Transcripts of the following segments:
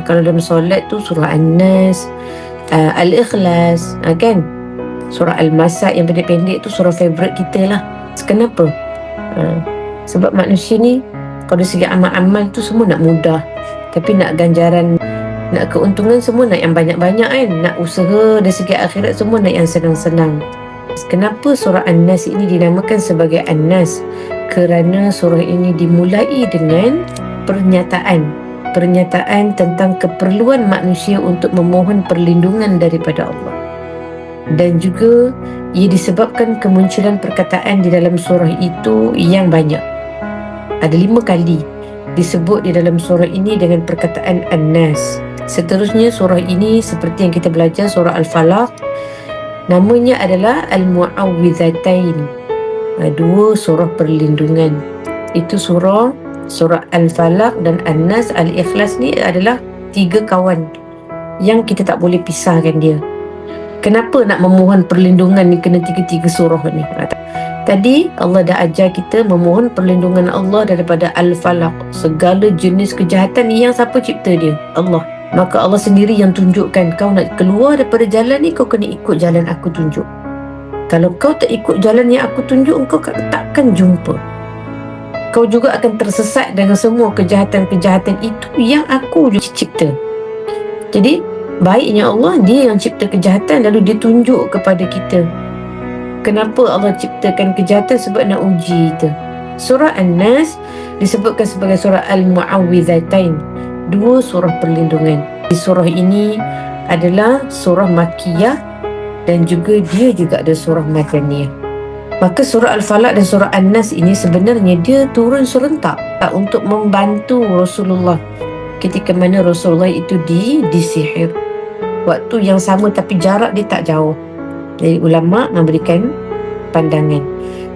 Kalau dalam solat tu surah An-Nas, Al-Ikhlas, kan? Surah Al-Masad yang pendek-pendek tu surah favourite kita lah. Kenapa? Sebab manusia ni kalau dari segi amal-amal tu semua nak mudah, tapi nak ganjaran, nak keuntungan semua nak yang banyak-banyak kan. Nak usaha dari segi akhirat semua nak yang senang-senang. Kenapa surah An-Nas ini dinamakan sebagai An-Nas? Kerana surah ini dimulai dengan pernyataan tentang keperluan manusia untuk memohon perlindungan daripada Allah. Dan juga ia disebabkan kemunculan perkataan di dalam surah itu yang banyak. Ada 5 kali disebut di dalam surah ini dengan perkataan An-Nas. Seterusnya surah ini seperti yang kita belajar surah Al-Falaq, namanya adalah Al-Mu'awwidhatain, 2 surah perlindungan. Itu surah Al-Falaq dan An-Nas. Al-Ikhlas ni adalah 3 kawan yang kita tak boleh pisahkan dia. Kenapa nak memohon perlindungan ni kena 3 surah ni? Tadi Allah dah ajar kita memohon perlindungan Allah daripada Al-Falaq, segala jenis kejahatan ni. Yang siapa cipta dia? Allah. Maka Allah sendiri yang tunjukkan, kau nak keluar daripada jalan ni, kau kena ikut jalan aku tunjuk. Kalau kau tak ikut jalan yang aku tunjuk, kau takkan jumpa. Kau juga akan tersesat dengan semua kejahatan-kejahatan itu yang aku cipta. Jadi baiknya Allah, dia yang cipta kejahatan, lalu dia tunjuk kepada kita. Kenapa Allah ciptakan kejahatan? Sebab nak uji kita. Surah An-Nas disebutkan sebagai surah Al-Mu'awwidhatain, 2 surah perlindungan. Surah ini adalah surah Makkiyah dan juga dia juga ada surah Madaniyah. Maka surah Al-Falaq dan surah An-Nas ini sebenarnya dia turun serentak untuk membantu Rasulullah ketika mana Rasulullah itu disihir. Waktu yang sama tapi jarak dia tak jauh. Jadi ulama memberikan pandangan.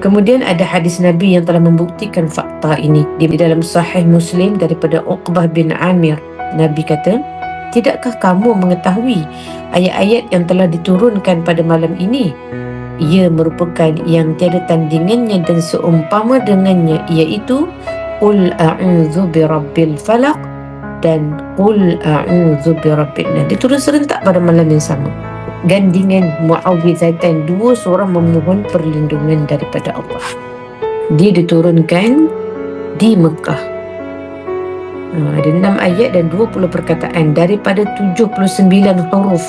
Kemudian ada hadis Nabi yang telah membuktikan fakta ini. Di dalam Sahih Muslim daripada Uqbah bin Amir, Nabi kata, "Tidakkah kamu mengetahui ayat-ayat yang telah diturunkan pada malam ini? Ia merupakan yang tiada tandingannya dan seumpama dengannya, iaitu Qul a'udzu birabbil falaq dan Qul a'udzu birabbin nas." Diturun serentak pada malam yang sama. Gandingan Mu'awwidhatain, 2 surah memohon perlindungan daripada Allah. Dia diturunkan di Mekah. Ada 6 ayat dan 20 perkataan daripada 79 huruf.